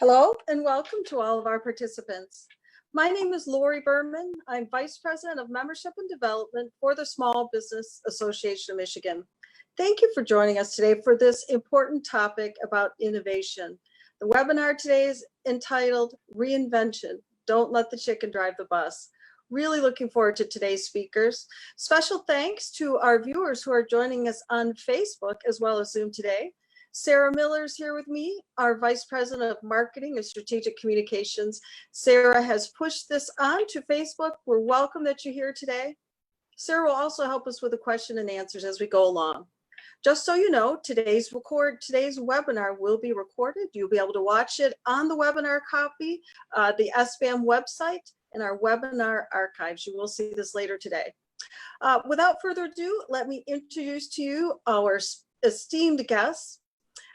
Hello and welcome to all of our participants. My name is Lori Berman. I'm Vice President of Membership and Development for the Small Business Association of Michigan. Thank you for joining us today for this important topic about innovation. The webinar today is entitled Reinvention, Don't Let the Chicken Drive the Bus. Really looking forward to today's speakers. Special thanks to our viewers who are joining us on Facebook as well as Zoom today. Sarah Miller is here with me, our Vice President of Marketing and Strategic Communications. Sarah has pushed this on to Facebook. We're welcome that you're here today. Sarah will also help us with the question and answers as we go along. Just so you know, today's webinar will be recorded. You'll be able to watch it on the webinar copy, the SBAM website, and our webinar archives. You will see this later today. Without further ado, let me introduce to you our esteemed guests.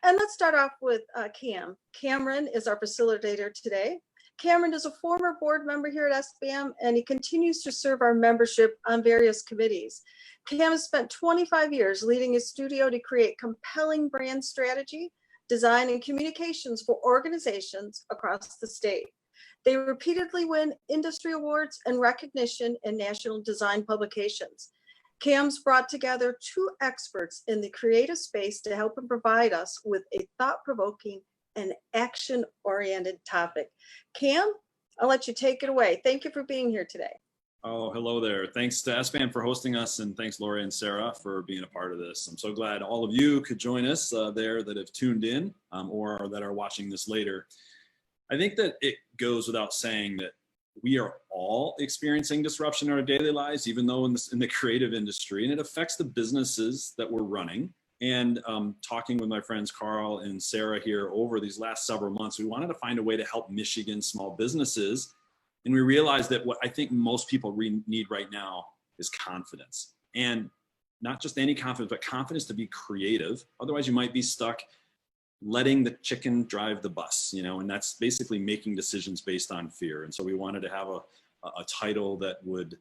And let's start off with Cam. Camron is our facilitator today. Camron is a former board member here at SBAM, and he continues to serve our membership on various committees. Cam has spent 25 years leading his studio to create compelling brand strategy, design, and communications for organizations across the state. They repeatedly win industry awards and recognition in national design publications. Cam's brought together two experts in the creative space to help and provide us with a thought-provoking and action-oriented topic. Cam, I'll let you take it away. Thank you for being here today. Oh, hello there. Thanks to SBAM for hosting us, and thanks Lori and Sarah for being a part of this. I'm so glad all of you could join us there that have tuned in or that are watching this later. I think that it goes without saying that we are all experiencing disruption in our daily lives, even though in the creative industry, and it affects the businesses that we're running. And talking with my friends Karl and Sarah here over these last several months, we wanted to find a way to help Michigan small businesses. And we realized that what I think most people need right now is confidence. And not just any confidence, but confidence to be creative. Otherwise, you might be stuck letting the chicken drive the bus, and that's basically making decisions based on fear. And so we wanted to have a title that would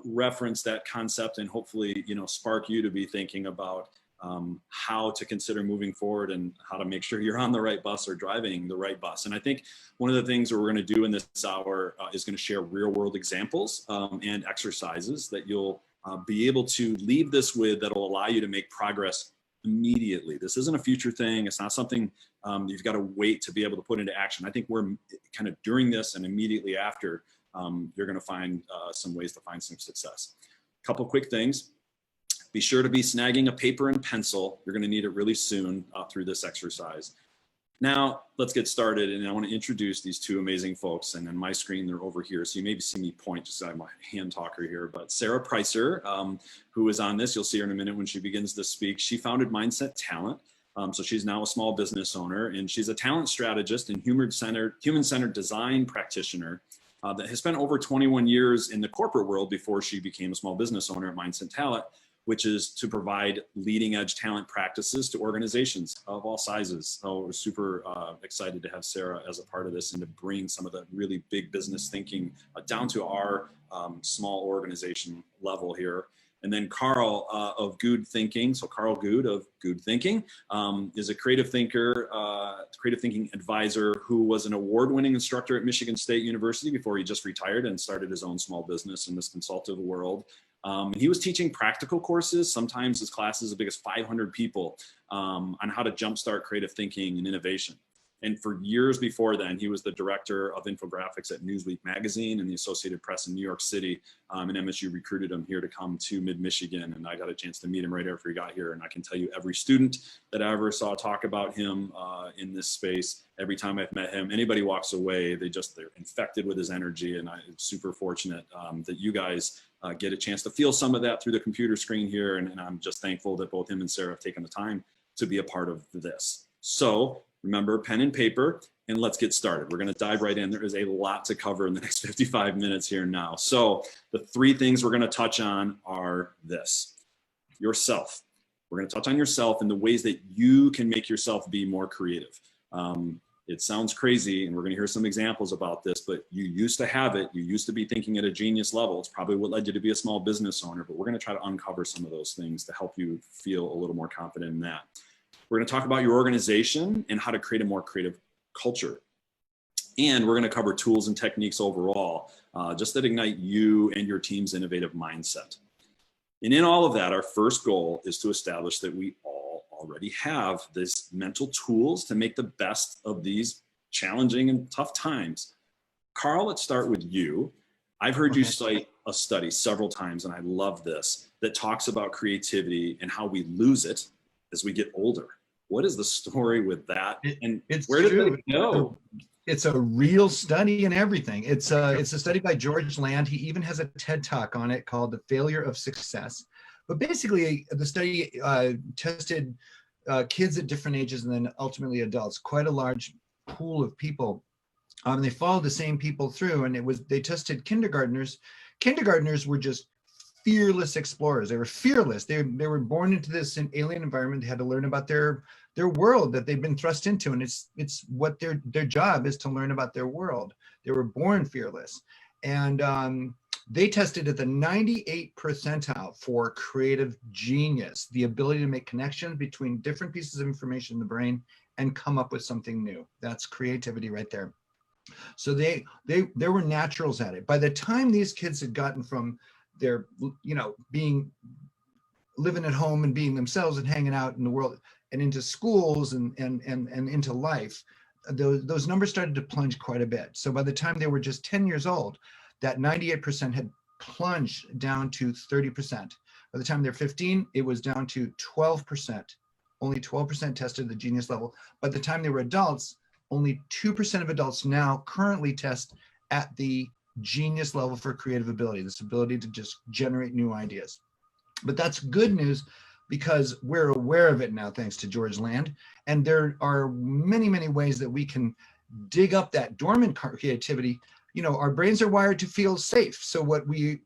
reference that concept and hopefully, spark you to be thinking about how to consider moving forward and how to make sure you're on the right bus or driving the right bus. And I think one of the things that we're going to do in this hour is going to share real world examples and exercises that you'll be able to leave this with that'll allow you to make progress immediately. This isn't a future thing. It's not something you've got to wait to be able to put into action. I think we're kind of during this and immediately after, you're going to find some ways to find some success. A couple quick things. Be sure to be snagging a paper and pencil. You're going to need it really soon through this exercise. Now, let's get started. And I want to introduce these two amazing folks. And on my screen, they're over here. So you maybe see me point, just I'm a hand talker here. But Sarah Preisser, who is on this, you'll see her in a minute when she begins to speak. She founded Mindset Talent. So she's now a small business owner. And she's a talent strategist and human-centered design practitioner that has spent over 21 years in the corporate world before she became a small business owner at Mindset Talent, which is to provide leading edge talent practices to organizations of all sizes. So we're super excited to have Sarah as a part of this and to bring some of the really big business thinking down to our small organization level here. And then Karl of Gude Thinking. So Karl Gude of Gude Thinking is a creative thinker, creative thinking advisor who was an award-winning instructor at Michigan State University before he just retired and started his own small business in this consultative world. He was teaching practical courses, sometimes his classes as big as 500 people, on how to jumpstart creative thinking and innovation. And for years before then, he was the director of infographics at Newsweek magazine and the Associated Press in New York City. And MSU recruited him here to come to mid-Michigan. And I got a chance to meet him right after he got here. And I can tell you every student that I ever saw talk about him in this space, every time I've met him, anybody walks away, they're infected with his energy. And I'm super fortunate that you guys get a chance to feel some of that through the computer screen here. And I'm just thankful that both him and Sarah have taken the time to be a part of this. So remember, pen and paper, and let's get started. We're going to dive right in. There is a lot to cover in the next 55 minutes here now. So the three things we're going to touch on are this: yourself. We're going to touch on yourself and the ways that you can make yourself be more creative. It sounds crazy, and we're going to hear some examples about this, but you used to have it. You used to be thinking at a genius level. It's probably what led you to be a small business owner, but we're going to try to uncover some of those things to help you feel a little more confident in that. We're going to talk about your organization and how to create a more creative culture. And we're going to cover tools and techniques overall, just that ignite you and your team's innovative mindset. And in all of that, our first goal is to establish that we all already have this mental tools to make the best of these challenging and tough times. Karl, let's start with you. I've heard you cite a study several times, and I love this, that talks about creativity and how we lose it as we get older. What is the story with that? And where did it go? It's a real study and everything. It's a study by George Land. He even has a TED Talk on it called The Failure of Success. But basically, the study tested kids at different ages and then ultimately adults, quite a large pool of people. They followed the same people through, and they tested kindergartners. Kindergartners were just fearless explorers. They were fearless. They were born into this alien environment. They had to learn about their world that they've been thrust into, and it's what their job is, to learn about their world. They were born fearless, and they tested at the 98th percentile for creative genius, the ability to make connections between different pieces of information in the brain and come up with something new. That's creativity right there. So they were naturals at it. By the time these kids had gotten from their, living at home and being themselves and hanging out in the world and into schools and into life, those numbers started to plunge quite a bit. So by the time they were just 10 years old, that 98% had plunged down to 30%. By the time they're 15, it was down to 12%. Only 12% tested the genius level. By the time they were adults, only 2% of adults now currently test at the genius level for creative ability, this ability to just generate new ideas. But that's good news because we're aware of it now, thanks to George Land. And there are many, many ways that we can dig up that dormant creativity. Our brains are wired to feel safe. So what we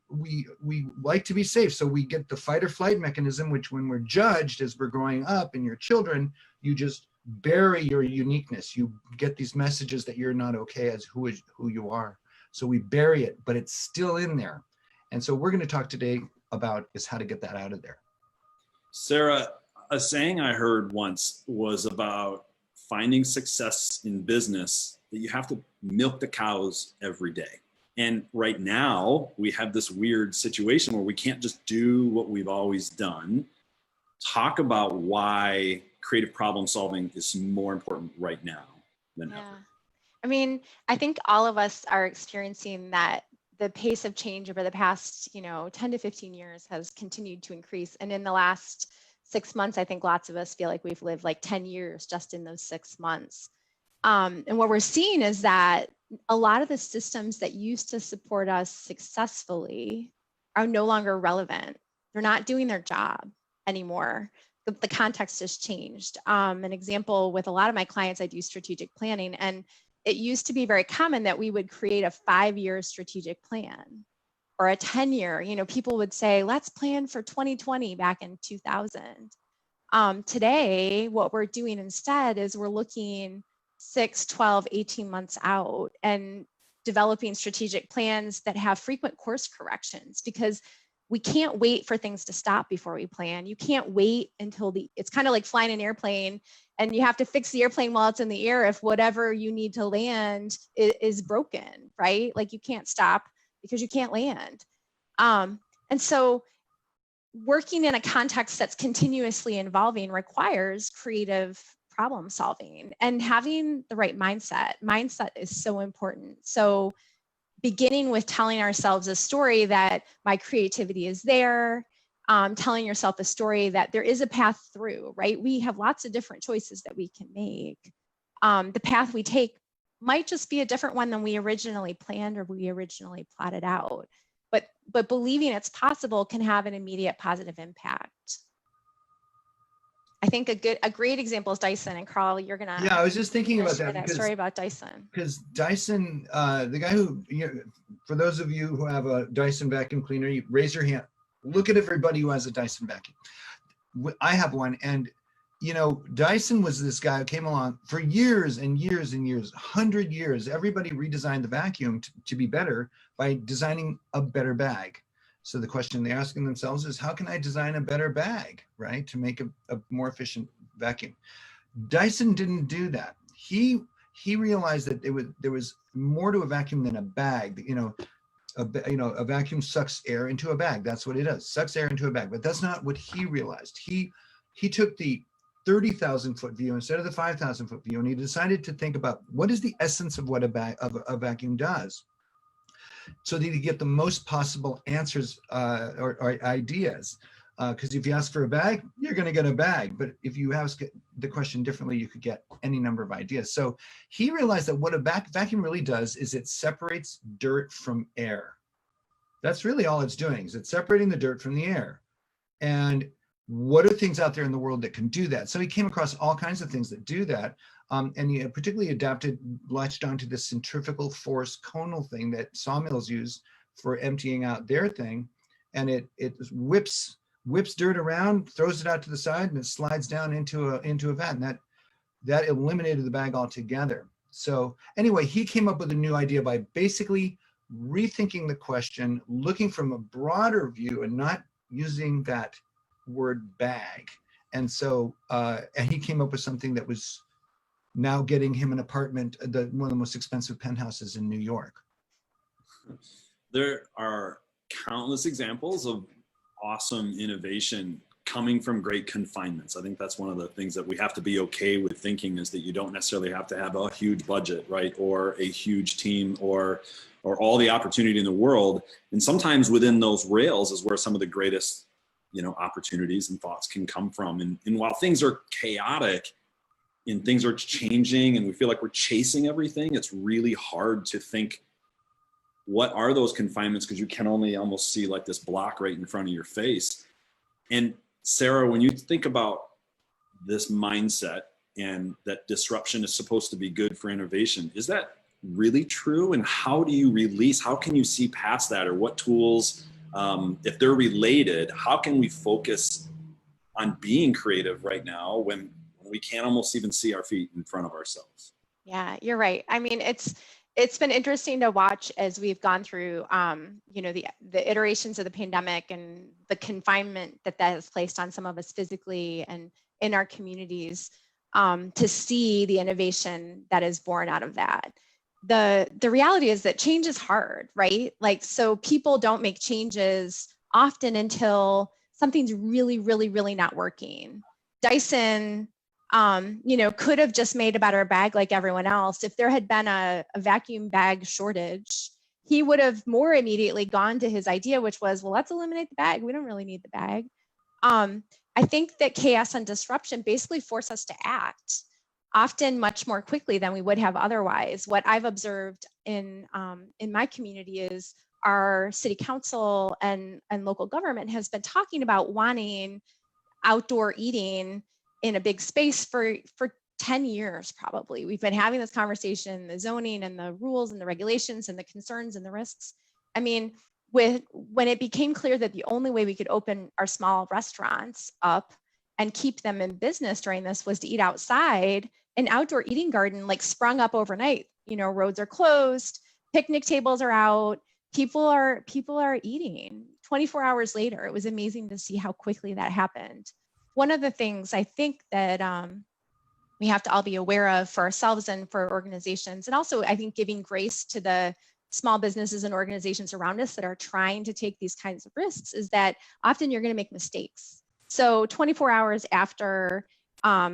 like to be safe. So we get the fight or flight mechanism, which when we're judged as we're growing up and you're children, you just bury your uniqueness. You get these messages that you're not okay as who you are. So we bury it, but it's still in there. And so we're going to talk today about is how to get that out of there. Sarah, a saying I heard once was about finding success in business, that you have to milk the cows every day. And right now we have this weird situation where we can't just do what we've always done. Talk about why creative problem solving is more important right now than ever. I mean, I think all of us are experiencing that the pace of change over the past, 10 to 15 years has continued to increase. And in the last 6 months, I think lots of us feel like we've lived like 10 years just in those 6 months. And what we're seeing is that a lot of the systems that used to support us successfully are no longer relevant. They're not doing their job anymore. The context has changed. An example with a lot of my clients, I do strategic planning, and it used to be very common that we would create a 5-year strategic plan or a 10-year. People would say, let's plan for 2020 back in 2000. Today, what we're doing instead is we're looking 6, 12, 18 months out and developing strategic plans that have frequent course corrections, because we can't wait for things to stop before we plan. You can't wait until it's kind of like flying an airplane and you have to fix the airplane while it's in the air if whatever you need to land is broken, right? Like you can't stop because you can't land. And so working in a context that's continuously evolving requires creative problem solving and having the right mindset. Mindset is so important. So beginning with telling ourselves a story that my creativity is there, telling yourself a story that there is a path through, right? We have lots of different choices that we can make. The path we take might just be a different one than we originally planned or we originally plotted out. But believing it's possible can have an immediate positive impact. I think a great example is Dyson, and Karl, you're gonna. Yeah, I was just thinking about that story about Dyson. Because Dyson, the guy who, for those of you who have a Dyson vacuum cleaner, you raise your hand. Look at everybody who has a Dyson vacuum. I have one, and Dyson was this guy who came along for years and years and years, 100 years. Everybody redesigned the vacuum to be better by designing a better bag. So the question they're asking themselves is, how can I design a better bag, right, to make a more efficient vacuum? Dyson didn't do that. He he realized that there was more to a vacuum than a bag. A vacuum sucks air into a bag. That's what it does, sucks air into a bag. But that's not what he realized. He took the 30,000 foot view instead of the 5,000 foot view, and he decided to think about what is the essence of what a vacuum does, so that you get the most possible answers or ideas. Because if you ask for a bag, you're going to get a bag. But if you ask the question differently, you could get any number of ideas. So he realized that what a vacuum really does is it separates dirt from air. That's really all it's doing, is it's separating the dirt from the air. And what are things out there in the world that can do that? So he came across all kinds of things that do that. And he particularly latched onto this centrifugal force conal thing that sawmills use for emptying out their thing. And it whips dirt around, throws it out to the side, and it slides down into a vat. And that eliminated the bag altogether. So anyway, he came up with a new idea by basically rethinking the question, looking from a broader view and not using that word bag. And so and he came up with something that was now getting him an apartment, one of the most expensive penthouses in New York. There are countless examples of awesome innovation coming from great confinements. I think that's one of the things that we have to be okay with thinking, is that you don't necessarily have to have a huge budget, right? Or a huge team or all the opportunity in the world. And sometimes within those rails is where some of the greatest, opportunities and thoughts can come from. And while things are chaotic and things are changing and we feel like we're chasing everything, it's really hard to think, what are those confinements? Because you can only almost see like this block right in front of your face. And Sarah, when you think about this mindset and that disruption is supposed to be good for innovation, is that really true? And how do you how can you see past that? Or what tools, if they're related, how can we focus on being creative right now when we can't almost even see our feet in front of ourselves? Yeah, you're right. I mean, it's been interesting to watch as we've gone through, the iterations of the pandemic and the confinement that has placed on some of us physically and in our communities, to see the innovation that is born out of that. The reality is that change is hard, right? Like, so people don't make changes often until something's really, really, really not working. Dyson, could have just made a better bag like everyone else. If there had been a vacuum bag shortage, he would have more immediately gone to his idea, which was, well, let's eliminate the bag. We don't really need the bag. I think that chaos and disruption basically force us to act, often much more quickly than we would have otherwise. What I've observed in my community is our city council and local government has been talking about wanting outdoor eating in a big space for 10 years, probably. We've been having this conversation, the zoning and the rules and the regulations and the concerns and the risks. I mean, when it became clear that the only way we could open our small restaurants up and keep them in business during this was to eat outside, an outdoor eating garden like sprung up overnight. Roads are closed, picnic tables are out, people are eating 24 hours later. It was amazing to see how quickly that happened. One of the things I think that we have to all be aware of for ourselves and for organizations, and also I think giving grace to the small businesses and organizations around us that are trying to take these kinds of risks, is that often you're going to make mistakes. So 24 hours after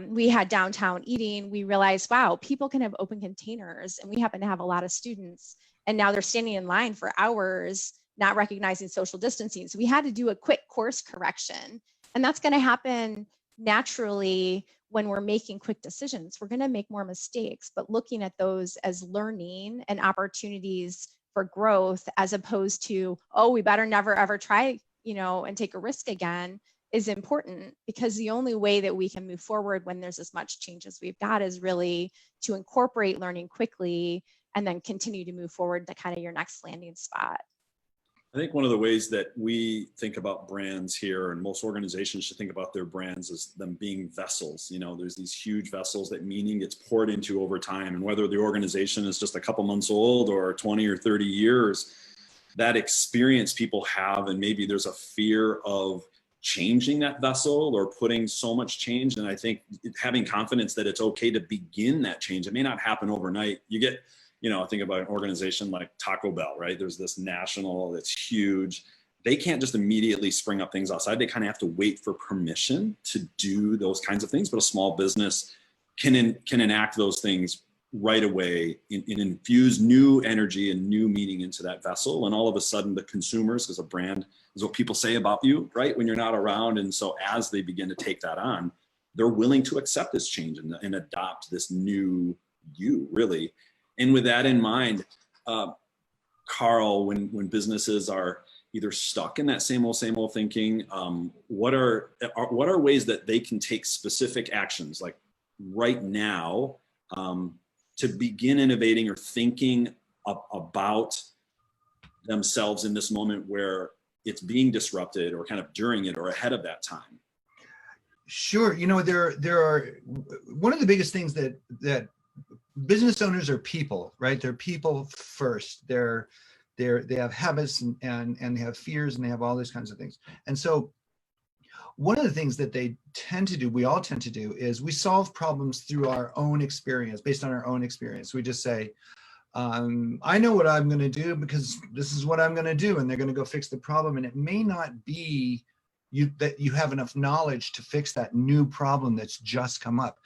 we had downtown eating, we realized, wow, people can have open containers, and we happen to have a lot of students, and now they're standing in line for hours, not recognizing social distancing. So we had to do a quick course correction. And that's going to happen naturally when we're making quick decisions. We're going to make more mistakes, but looking at those as learning and opportunities for growth, as opposed to, oh, we better never ever try, and take a risk again, is important, because the only way that we can move forward when there's as much change as we've got is really to incorporate learning quickly and then continue to move forward to kind of your next landing spot. I think one of the ways that we think about brands here, and most organizations should think about their brands, as them being vessels. There's these huge vessels that meaning gets poured into over time. And whether the organization is just a couple months old or 20 or 30 years, that experience people have, and maybe there's a fear of changing that vessel or putting so much change. And I think having confidence that it's okay to begin that change. It may not happen overnight. You get, think about an organization like Taco Bell, right? There's this national that's huge. They can't just immediately spring up things outside. They kind of have to wait for permission to do those kinds of things. But a small business can enact those things right away and infuse new energy and new meaning into that vessel. And all of a sudden the consumers, because a brand is what people say about you, right? When you're not around. And so as they begin to take that on, they're willing to accept this change and adopt this new you, really. And with that in mind, Karl, when businesses are either stuck in that same old thinking, what are ways that they can take specific actions like right now to begin innovating or thinking about themselves in this moment where it's being disrupted, or kind of during it or ahead of that time? Sure. There are one of the biggest things that business owners are people, right? They're people first. They have habits and they have fears and they have all these kinds of things. And so one of the things that they tend to do, we all tend to do, is we solve problems through our own experience, based on our own experience. We just say, I know what I'm going to do because this is what I'm going to do, and they're going to go fix the problem. And it may not be that you have enough knowledge to fix that new problem that's just come up.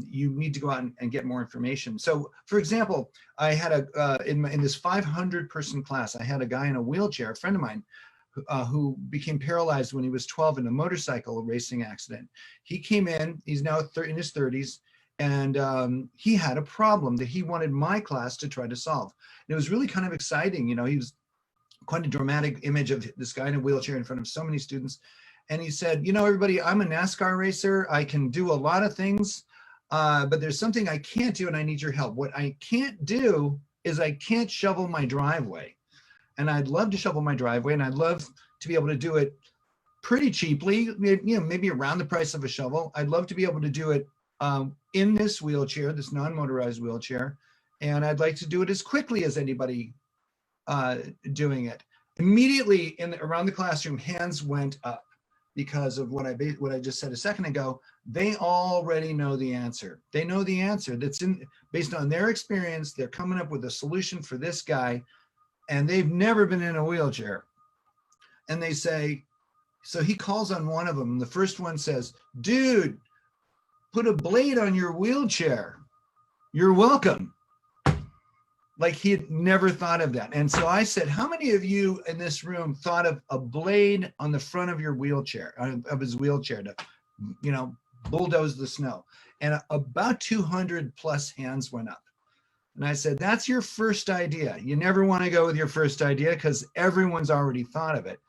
You need to go out and get more information. So, for example, I had in this 500 person class, I had a guy in a wheelchair, a friend of mine, who became paralyzed when he was 12 in a motorcycle racing accident. He came in, he's now in his 30s, and he had a problem that he wanted my class to try to solve. And it was really kind of exciting. He was quite a dramatic image of this guy in a wheelchair in front of so many students. And he said, everybody, I'm a NASCAR racer. I can do a lot of things, but there's something I can't do and I need your help. What I can't do is I can't shovel my driveway. And I'd love to shovel my driveway, and I'd love to be able to do it pretty cheaply, maybe around the price of a shovel. I'd love to be able to do it in this wheelchair, this non-motorized wheelchair, and I'd like to do it as quickly as anybody doing it. Immediately around the classroom, hands went up because of what I just said a second ago. They already know the answer. They know the answer that's based on their experience. They're coming up with a solution for this guy, and they've never been in a wheelchair. And they say, so he calls on one of them. The first one says, dude, put a blade on your wheelchair. You're welcome. Like he had never thought of that. And so I said, how many of you in this room thought of a blade on the front of your wheelchair, of his wheelchair to, bulldoze the snow? And about 200 plus hands went up. And I said, that's your first idea. You never want to go with your first idea because everyone's already thought of it,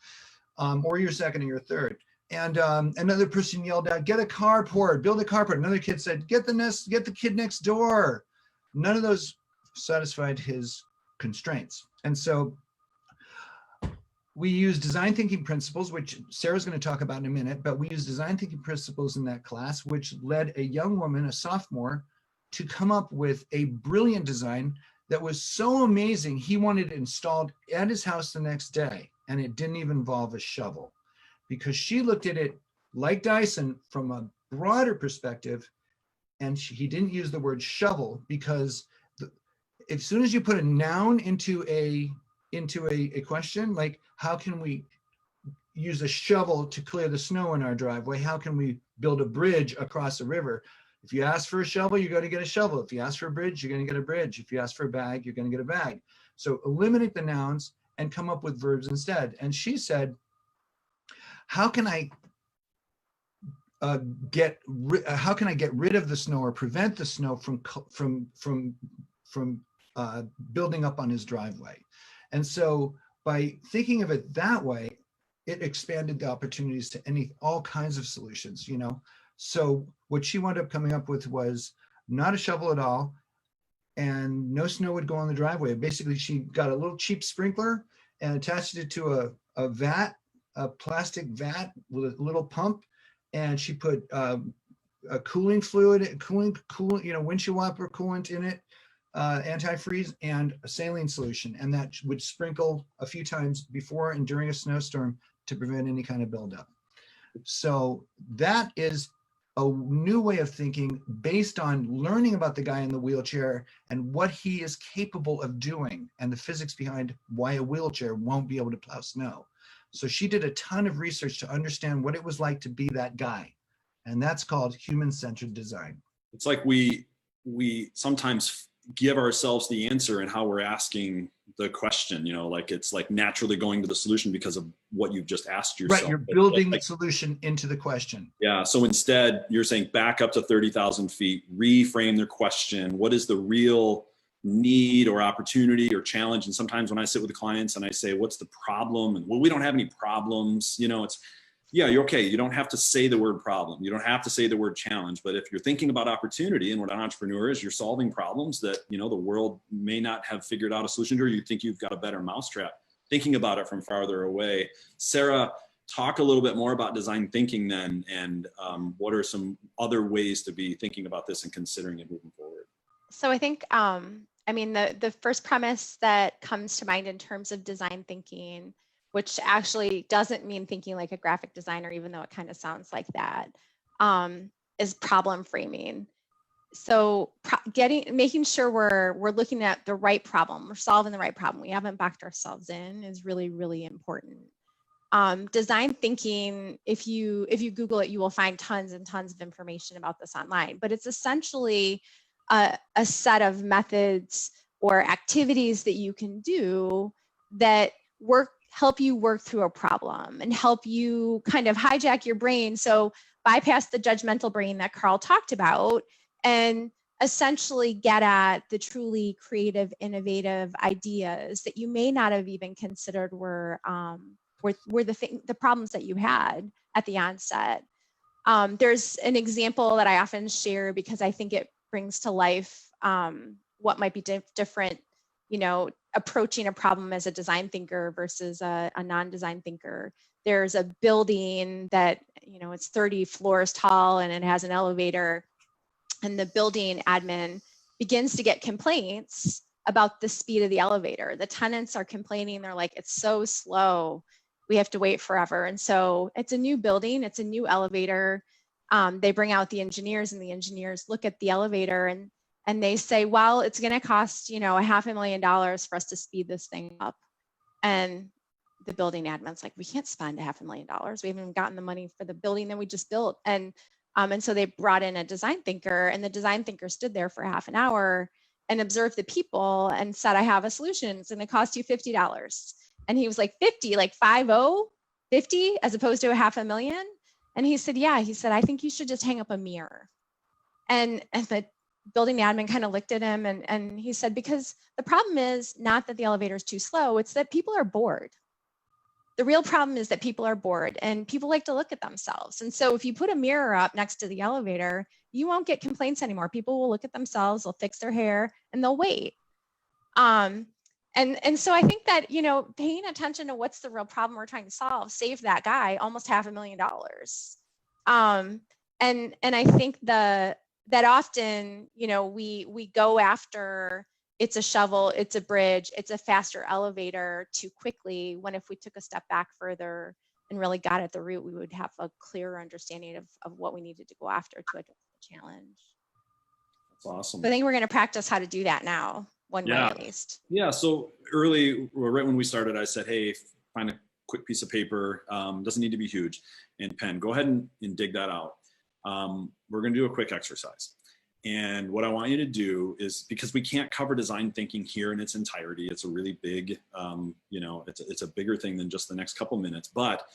or your second or your third. And another person yelled out, get a carport, build a carport. Another kid said, get the kid next door. None of those satisfied his constraints. And so we use design thinking principles, which Sarah's going to talk about in a minute, but we use design thinking principles in that class, which led a young woman, a sophomore, to come up with a brilliant design that was so amazing he wanted it installed at his house the next day, and it didn't even involve a shovel, because she looked at it like Dyson from a broader perspective, and he didn't use the word shovel because as soon as you put a noun into a question, like how can we use a shovel to clear the snow in our driveway? How can we build a bridge across a river? If you ask for a shovel, you're going to get a shovel. If you ask for a bridge, you're going to get a bridge. If you ask for a bag, you're going to get a bag. So eliminate the nouns and come up with verbs instead. And she said, how can I get rid of the snow or prevent the snow from building up on his driveway? And so by thinking of it that way, it expanded the opportunities to all kinds of solutions, So what she wound up coming up with was not a shovel at all, and no snow would go on the driveway. Basically, she got a little cheap sprinkler and attached it to a vat, a plastic vat with a little pump, and she put a cooling fluid, windshield wiper coolant in it, antifreeze, and a saline solution, and that would sprinkle a few times before and during a snowstorm to prevent any kind of buildup. So that is a new way of thinking based on learning about the guy in the wheelchair and what he is capable of doing and the physics behind why a wheelchair won't be able to plow snow. So she did a ton of research to understand what it was like to be that guy. And that's called human-centered design. It's like we sometimes give ourselves the answer in how we're asking the question, you know, like it's like naturally going to the solution because of what you've just asked yourself. Right, you're building the solution into the question. Yeah, so instead you're saying back up to 30,000 feet, reframe their question. What is the real need or opportunity or challenge? And sometimes when I sit with the clients and I say, what's the problem? And well, we don't have any problems, you know, it's, yeah, you're okay. You don't have to say the word problem. You don't have to say the word challenge. But if you're thinking about opportunity, and what an entrepreneur is, you're solving problems that, you know, the world may not have figured out a solution to, or you think you've got a better mousetrap, thinking about it from farther away. Sarah, talk a little bit more about design thinking then, and what are some other ways to be thinking about this and considering it moving forward? So I think, I mean, the first premise that comes to mind in terms of design thinking, which actually doesn't mean thinking like a graphic designer, even though it kind of sounds like that, is problem framing. So making sure we're looking at the right problem, we're solving the right problem, we haven't backed ourselves in, is really, really important. Design thinking, if you Google it, you will find tons and tons of information about this online, but it's essentially a set of methods or activities that you can do that help you work through a problem and help you kind of hijack your brain. So bypass the judgmental brain that Karl talked about and essentially get at the truly creative, innovative ideas that you may not have even considered were the problems that you had at the onset. There's an example that I often share because I think it brings to life what might be different, you know, approaching a problem as a design thinker versus a non-design thinker. There's a building that, you know, it's 30 floors tall and it has an elevator, and the building admin begins to get complaints about the speed of the elevator. The tenants are complaining, they're like, it's so slow, we have to wait forever. And so it's a new building, it's a new elevator. They bring out the engineers, and the engineers look at the elevator and they say, well, it's going to cost, you know, $500,000 for us to speed this thing up. And the building admin's like, we can't spend $500,000. We haven't even gotten the money for the building that we just built. And so they brought in a design thinker, and the design thinker stood there for half an hour and observed the people and said, I have a solution. It's going to cost you $50. And he was like, 50, like 50, as opposed to $500,000. And he said, yeah, he said, I think you should just hang up a mirror. And the building admin kind of looked at him and he said, because the problem is not that the elevator is too slow, it's that people are bored. The real problem is that people are bored and people like to look at themselves. And so if you put a mirror up next to the elevator, you won't get complaints anymore. People will look at themselves, they'll fix their hair, and they'll wait. And so I think that, you know, paying attention to what's the real problem we're trying to solve saved that guy almost $500,000. And I think that often, you know, we go after it's a shovel, it's a bridge, it's a faster elevator too quickly, when if we took a step back further and really got at the root, we would have a clearer understanding of what we needed to go after to address the challenge. That's awesome. So I think we're going to practice how to do that now, one way at least. Yeah, so right when we started, I said, hey, find a quick piece of paper, doesn't need to be huge, and pen. Go ahead and dig that out. We're going to do a quick exercise. And what I want you to do is, because we can't cover design thinking here in its entirety, it's a really big, you know, it's a bigger thing than just the next couple minutes. But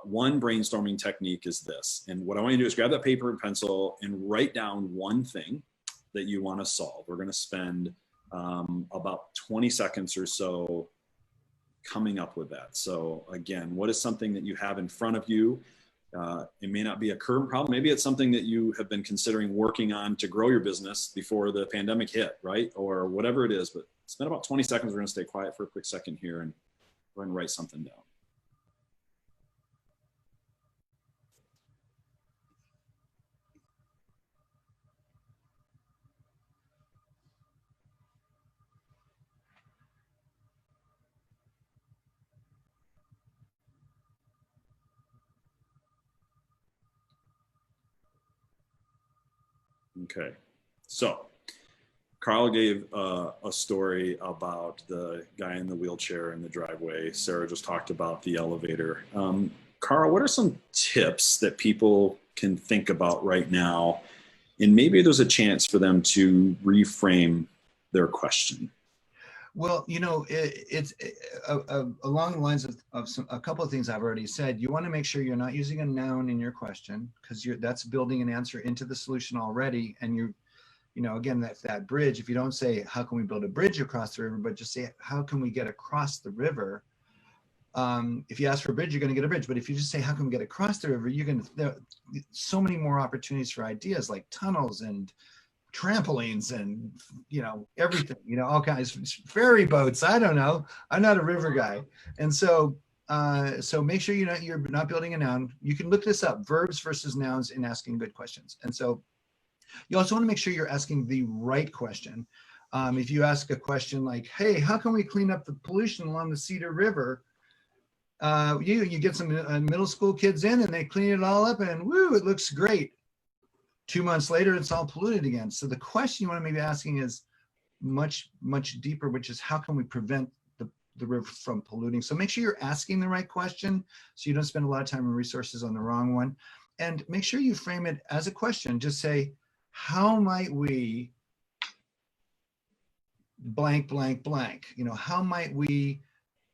one brainstorming technique is this. And what I want you to do is grab that paper and pencil and write down one thing that you want to solve. We're going to spend about 20 seconds or so coming up with that. So again, what is something that you have in front of you? It may not be a current problem. Maybe it's something that you have been considering working on to grow your business before the pandemic hit, right? Or whatever it is, but spend about 20 seconds. We're going to stay quiet for a quick second here and go ahead and write something down. Okay. So Karl gave a story about the guy in the wheelchair in the driveway. Sarah just talked about the elevator. Karl, what are some tips that people can think about right now? And maybe there's a chance for them to reframe their question. Well, it's along the lines of a couple of things I've already said. You want to make sure you're not using a noun in your question, because that's building an answer into the solution already. And again, that bridge, if you don't say, how can we build a bridge across the river, but just say, how can we get across the river? If you ask for a bridge, you're going to get a bridge. But if you just say, how can we get across the river, there are so many more opportunities for ideas like tunnels and trampolines and everything, all kinds, ferry boats. I don't know, I'm not a river guy. And so make sure you're not building a noun. You can look this up, verbs versus nouns in asking good questions. And so you also want to make sure you're asking the right question. If you ask a question like, hey, how can we clean up the pollution along the Cedar River? You get some middle school kids in and they clean it all up and woo, it looks great. 2 months later, it's all polluted again. So the question you want to maybe asking is much, much deeper, which is how can we prevent the river from polluting? So make sure you're asking the right question so you don't spend a lot of time and resources on the wrong one. And make sure you frame it as a question. Just say, how might we blank, blank, blank? How might we,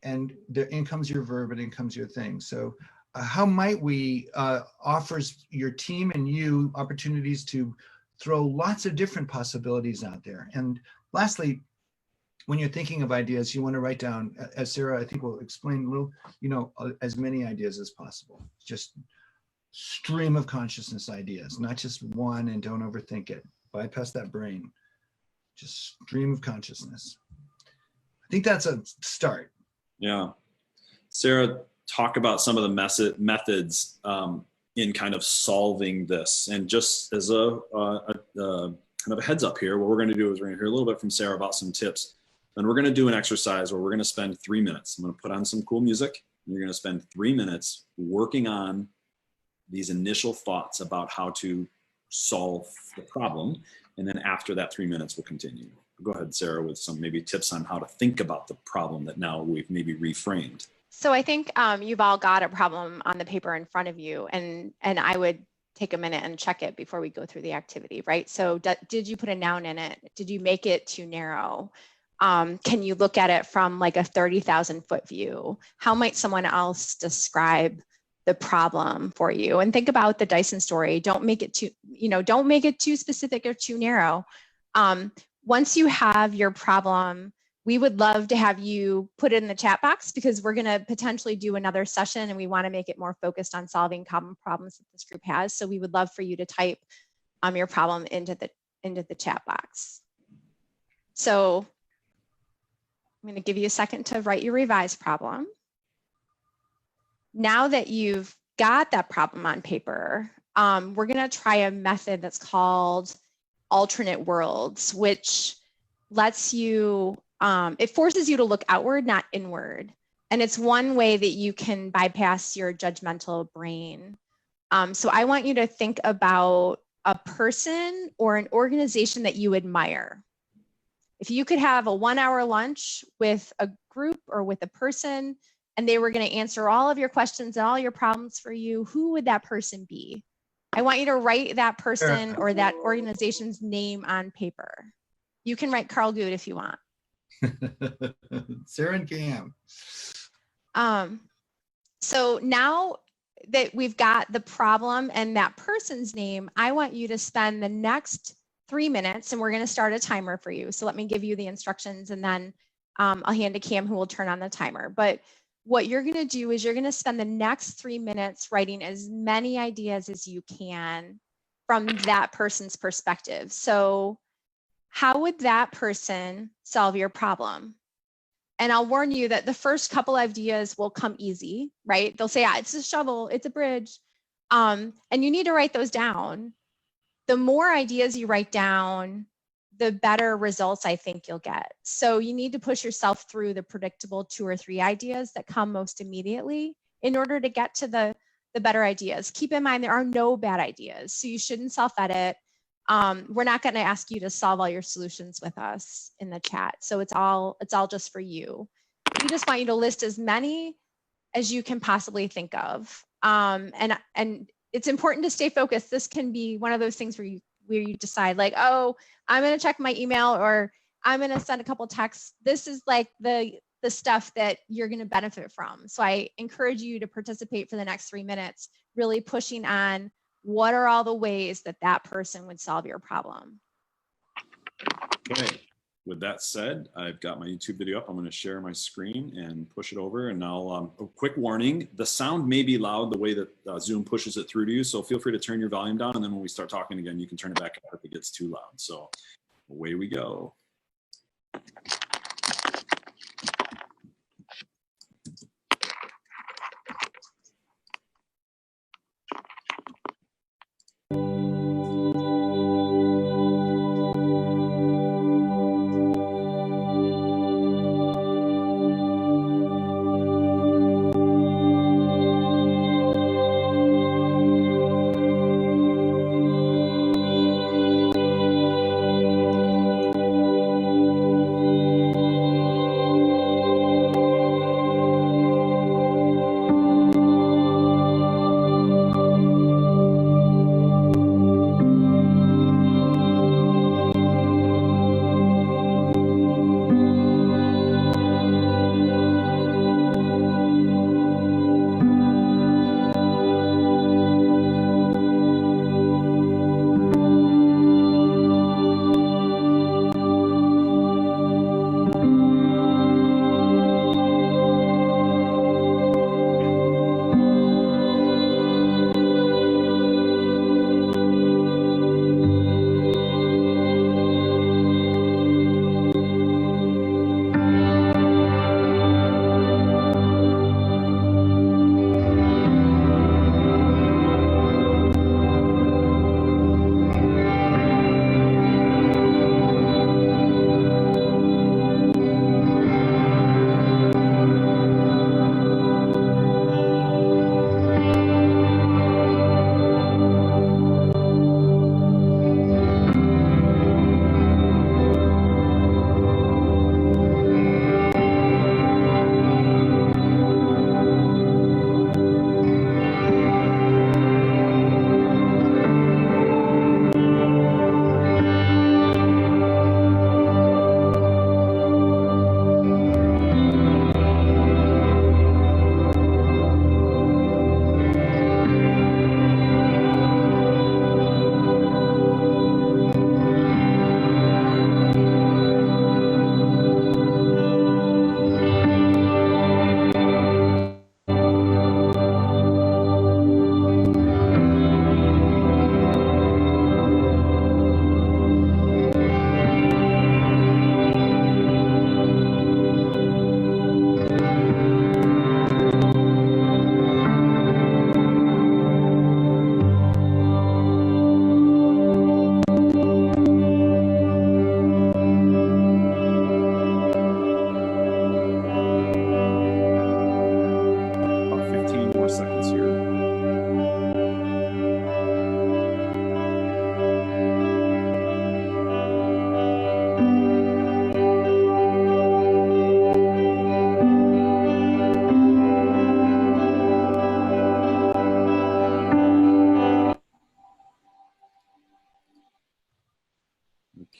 and in comes your verb and in comes your thing. So how might we offers your team and you opportunities to throw lots of different possibilities out there. And lastly, when you're thinking of ideas, you want to write down, as Sarah, I think will explain a little, as many ideas as possible. Just stream of consciousness ideas, not just one, and don't overthink it. Bypass that brain. Just stream of consciousness. I think that's a start. Yeah. Sarah, talk about some of the methods in kind of solving this. And just as a kind of a heads up here, what we're going to do is we're going to hear a little bit from Sarah about some tips. Then we're going to do an exercise where we're going to spend 3 minutes. I'm going to put on some cool music. And you're going to spend 3 minutes working on these initial thoughts about how to solve the problem. And then after that 3 minutes, we'll continue. Go ahead, Sarah, with some maybe tips on how to think about the problem that now we've maybe reframed. So I think you've all got a problem on the paper in front of you, and I would take a minute and check it before we go through the activity, right? So did you put a noun in it? Did you make it too narrow? Can you look at it from like a 30,000 foot view? How might someone else describe the problem for you? And think about the Dyson story. Don't make it too specific or too narrow. Once you have your problem, we would love to have you put it in the chat box, because we're going to potentially do another session and we want to make it more focused on solving common problems that this group has. So we would love for you to type your problem into the chat box. So I'm going to give you a second to write your revised problem. Now that you've got that problem on paper, we're going to try a method that's called alternate worlds, which lets you it forces you to look outward, not inward. And it's one way that you can bypass your judgmental brain. So I want you to think about a person or an organization that you admire. If you could have a 1 hour lunch with a group or with a person, and they were going to answer all of your questions and all your problems for you, who would that person be? I want you to write that person or that organization's name on paper. You can write Karl Gude if you want. Sarah and Cam. So now that we've got the problem and that person's name, I want you to spend the next 3 minutes, and we're going to start a timer for you. So let me give you the instructions, and then I'll hand to Cam, who will turn on the timer. But what you're going to do is you're going to spend the next 3 minutes writing as many ideas as you can from that person's perspective. So how would that person solve your problem? And I'll warn you that the first couple ideas will come easy, right? They'll say, it's a shovel, it's a bridge. And you need to write those down. The more ideas you write down, the better results I think you'll get. So you need to push yourself through the predictable 2 or 3 ideas that come most immediately in order to get to the better ideas. Keep in mind, there are no bad ideas, so you shouldn't self-edit. We're not going to ask you to solve all your solutions with us in the chat. So it's all just for you. We just want you to list as many as you can possibly think of. And it's important to stay focused. This can be one of those things where you decide like, oh, I'm going to check my email, or I'm going to send a couple texts. This is like the stuff that you're going to benefit from. So I encourage you to participate for the next 3 minutes, really pushing on what are all the ways that that person would solve your problem. Okay. With that said, I've got my YouTube video up. I'm going to share my screen and push it over. And I'll, a quick warning, the sound may be loud the way that Zoom pushes it through to you. So feel free to turn your volume down. And then when we start talking again, you can turn it back up if it gets too loud. So away we go.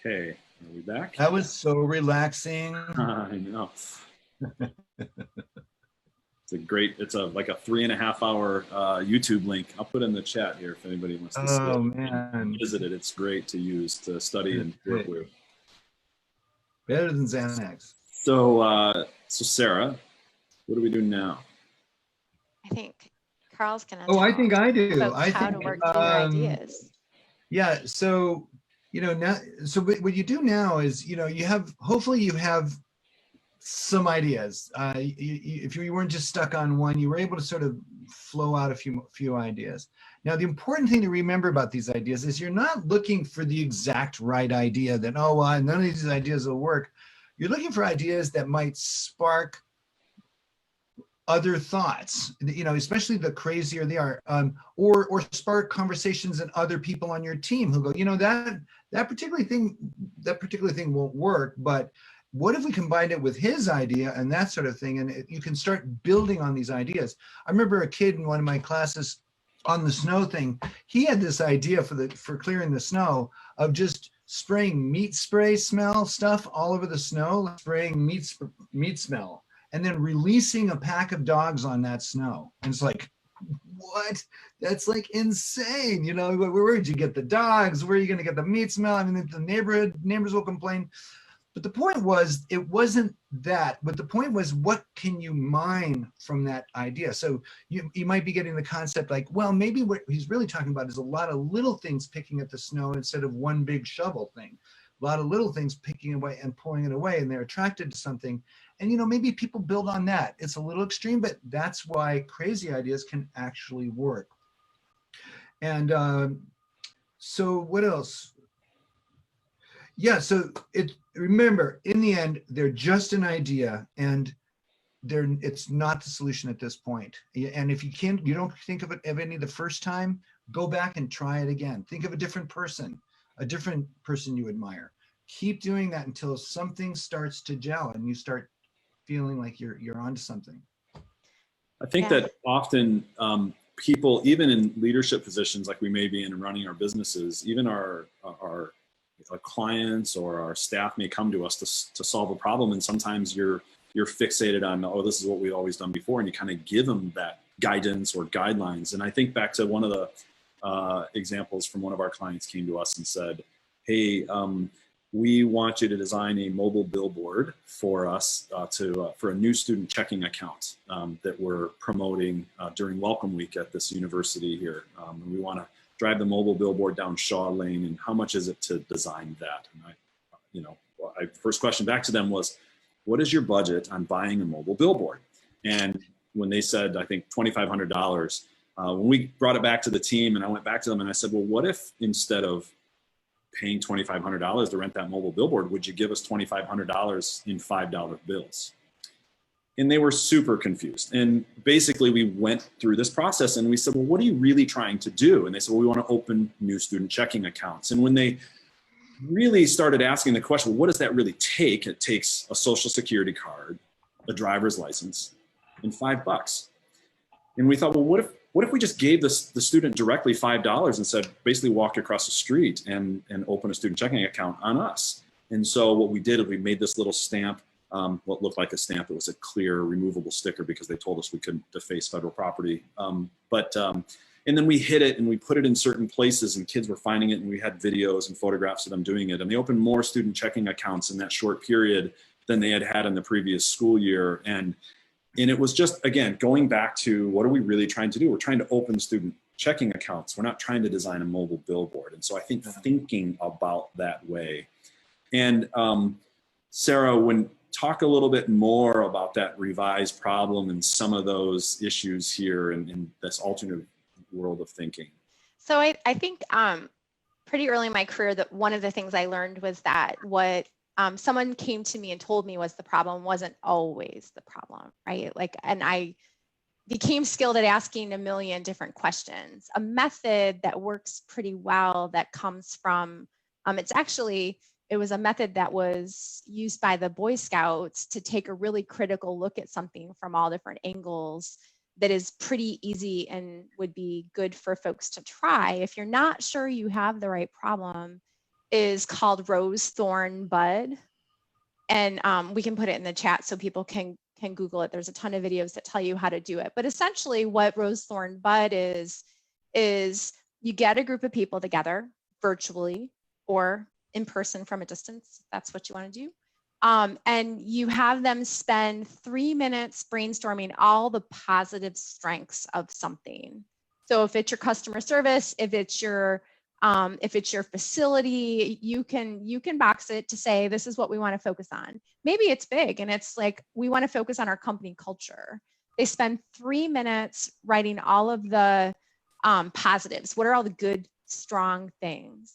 Okay, are we back? That was so relaxing. I know. It's like a 3.5 hour YouTube link. I'll put in the chat here if anybody wants to see it. Visit it. It's great to use to study and work with. Better than Xanax. So Sarah, what do we do now? I think Karl's gonna. Oh, I think I do. How to work through your ideas. Yeah. So now. So what you do now is hopefully you have some ideas. If you weren't just stuck on one, you were able to sort of flow out a few ideas. Now, the important thing to remember about these ideas is you're not looking for the exact right idea that, oh, well, none of these ideas will work. You're looking for ideas that might spark other thoughts, especially the crazier they are, or spark conversations in other people on your team who go, that particular thing won't work, but what if we combined it with his idea and that sort of thing? And you can start building on these ideas. I remember a kid in one of my classes on the snow thing. He had this idea for clearing the snow of just spraying meat spray smell stuff all over the snow, spraying meat smell, and then releasing a pack of dogs on that snow. And it's like, what? That's like insane. Where did you get the dogs? Where are you going to get the meat smell? I mean, the neighbors will complain. But the point was, it wasn't that. But the point was, what can you mine from that idea? So you might be getting the concept like, well, maybe what he's really talking about is a lot of little things picking at the snow instead of one big shovel thing. A lot of little things picking away and pulling it away, and they're attracted to something. And maybe people build on that. It's a little extreme, but that's why crazy ideas can actually work. And so what else? Yeah, so remember, in the end, they're just an idea, and it's not the solution at this point. And if you don't think of any the first time, go back and try it again. Think of a different person you admire. Keep doing that until something starts to gel and you start feeling like you're onto something. I think that often people, even in leadership positions like we may be in running our businesses, even our clients or our staff may come to us to solve a problem, and sometimes you're fixated on, oh, this is what we've always done before, and you kind of give them that guidance or guidelines. And I think back to one of the examples from one of our clients came to us and said, hey, we want you to design a mobile billboard for us for a new student checking account that we're promoting during Welcome Week at this university here. And we want to drive the mobile billboard down Shaw Lane, and how much is it to design that? And I first question back to them was, what is your budget on buying a mobile billboard? And when they said, I think $2,500, when we brought it back to the team and I went back to them and I said, well, what if instead of paying $2,500 to rent that mobile billboard, would you give us $2,500 in $5 bills? And they were super confused. And basically we went through this process and we said, well, what are you really trying to do? And they said, well, we want to open new student checking accounts. And when they really started asking the question, well, what does that really take? It takes a social security card, a driver's license, and $5. And we thought, well, what if we just gave the student directly $5 and said, basically walk across the street and open a student checking account on us? And so what we did is we made this little stamp, what looked like a stamp. It was a clear removable sticker because they told us we couldn't deface federal property. And then we hid it and we put it in certain places and kids were finding it, and we had videos and photographs of them doing it. And they opened more student checking accounts in that short period than they had in the previous school year. And it was just, again, going back to what are we really trying to do? We're trying to open student checking accounts. We're not trying to design a mobile billboard. And so I think thinking about that way. And Sarah, talk a little bit more about that revised problem and some of those issues here in this alternate world of thinking. So I think pretty early in my career that one of the things I learned was that what someone came to me and told me was the problem wasn't always the problem, right? And I became skilled at asking a million different questions. A method that works pretty well that comes from, it was a method that was used by the Boy Scouts to take a really critical look at something from all different angles that is pretty easy and would be good for folks to try. If you're not sure you have the right problem, is called Rose, Thorn, Bud. And we can put it in the chat so people can Google it. There's a ton of videos that tell you how to do it. But essentially what Rose, Thorn, Bud is you get a group of people together virtually or in person from a distance, if that's what you want to do. And you have them spend 3 minutes brainstorming all the positive strengths of something. So if it's your customer service, if it's your facility, you can box it to say, this is what we want to focus on. Maybe it's big and it's like, we want to focus on our company culture. They spend 3 minutes writing all of the positives. What are all the good, strong things?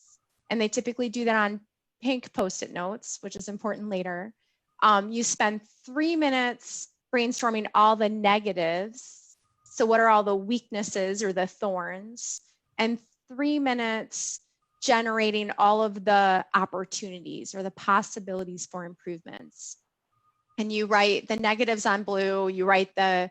And they typically do that on pink Post-it notes, which is important later. You spend 3 minutes brainstorming all the negatives. So what are all the weaknesses or the thorns? And 3 minutes generating all of the opportunities or the possibilities for improvements. And you write the negatives on blue, you write the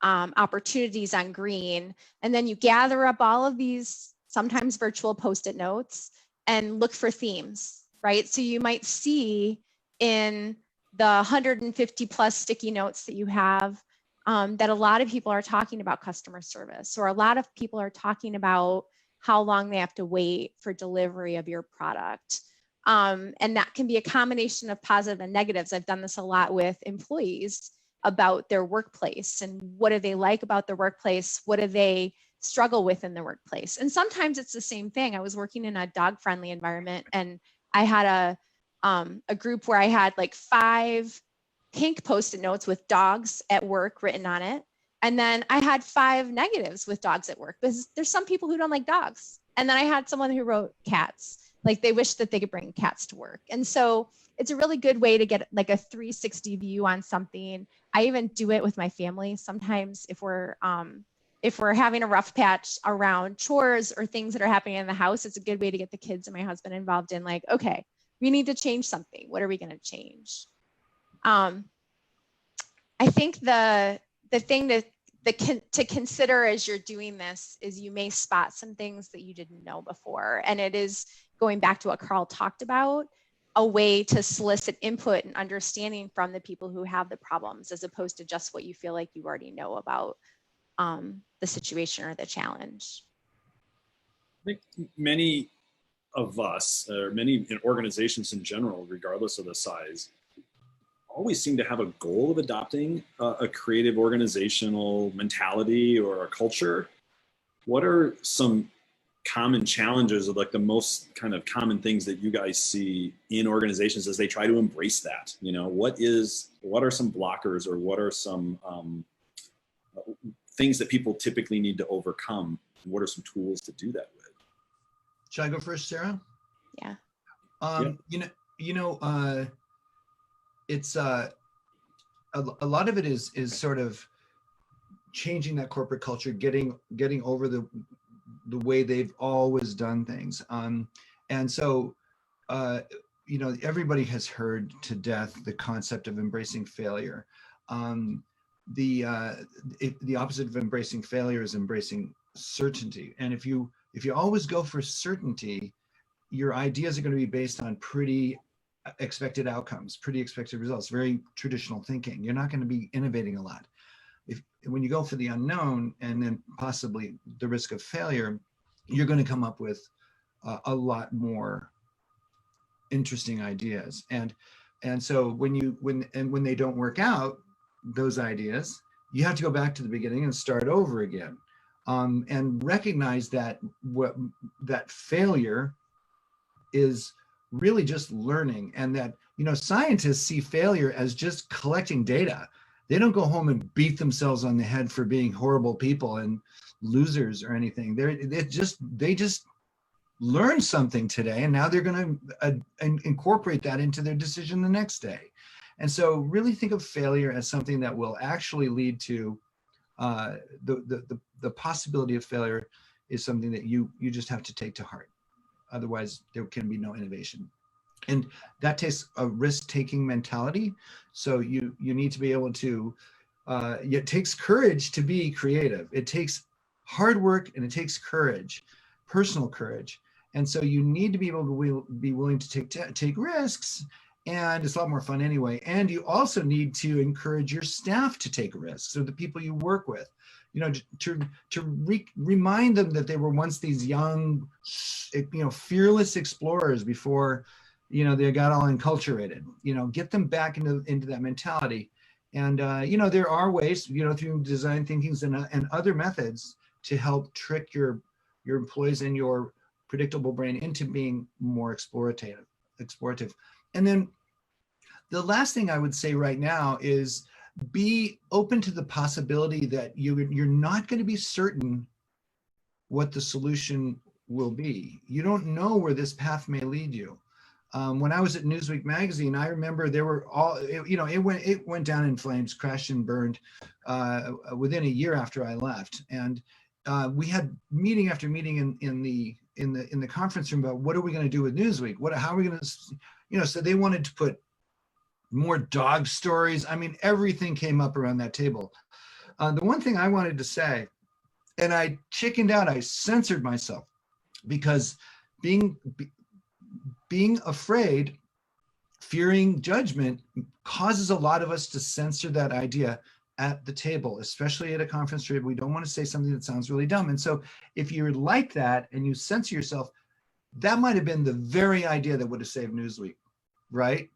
opportunities on green, and then you gather up all of these, sometimes virtual Post-it notes, and look for themes, right? So you might see in the 150 plus sticky notes that you have that a lot of people are talking about customer service, or a lot of people are talking about how long they have to wait for delivery of your product. And that can be a combination of positive and negatives. I've done this a lot with employees about their workplace and what do they like about their workplace? What do they struggle with in their workplace? And sometimes it's the same thing. I was working in a dog-friendly environment, and I had a group where I had like 5 pink Post-it notes with dogs at work written on it. And then I had 5 negatives with dogs at work, because there's some people who don't like dogs. And then I had someone who wrote cats, like they wish that they could bring cats to work. And so it's a really good way to get like a 360 view on something. I even do it with my family. Sometimes if we're having a rough patch around chores or things that are happening in the house, it's a good way to get the kids and my husband involved in, like, okay, we need to change something. What are we going to change? I think the thing to consider as you're doing this is you may spot some things that you didn't know before. And it is, going back to what Karl talked about, a way to solicit input and understanding from the people who have the problems, as opposed to just what you feel like you already know about the situation or the challenge. I think many of us, or many organizations in general, regardless of the size, always seem to have a goal of adopting a creative organizational mentality or a culture. What are some common challenges, or like the most kind of common things that you guys see in organizations as they try to embrace that? You know, what are some blockers, or what are some things that people typically need to overcome? And what are some tools to do that with? Should I go first, Sarah? Yeah. It's a lot of it is sort of changing that corporate culture, getting over the way they've always done things. And so, everybody has heard to death the concept of embracing failure. The opposite of embracing failure is embracing certainty. And if you always go for certainty, your ideas are going to be based on pretty expected outcomes, pretty expected results, very traditional thinking. You're not going to be innovating a lot. When you go for the unknown and then possibly the risk of failure, you're going to come up with a lot more interesting ideas. And so when they don't work out, those ideas, you have to go back to the beginning and start over again, and recognize that that failure is really just learning, and that scientists see failure as just collecting data. They don't go home and beat themselves on the head for being horrible people and losers or anything. They just learned something today, and now they're going to incorporate that into their decision the next day. And so really think of failure as something that will actually lead to the possibility of failure is something that you just have to take to heart. Otherwise, there can be no innovation. And that takes a risk-taking mentality. So you need to be able to, it takes courage to be creative. It takes hard work, and it takes courage, personal courage. And so you need to be able to be willing to take risks, and it's a lot more fun anyway. And you also need to encourage your staff to take risks, or the people you work with, to remind them that they were once these young, fearless explorers before, they got all enculturated. Get them back into that mentality. And there are ways, through design thinkings and other methods to help trick your employees and your predictable brain into being more explorative. And then the last thing I would say right now is be open to the possibility that you're not going to be certain what the solution will be. You don't know where this path may lead you. When I was at Newsweek magazine, I remember there were it went down in flames, crashed and burned within a year after I left. And we had meeting after meeting in the conference room about what are we going to do with Newsweek? How are we going to, so they wanted to put more dog stories. I mean, everything came up around that table. The one thing I wanted to say, and I chickened out, I censored myself, because being afraid, fearing judgment, causes a lot of us to censor that idea at the table, especially at a conference trip. We don't want to say something that sounds really dumb. And so if you're like that and you censor yourself, that might have been the very idea that would have saved Newsweek, right?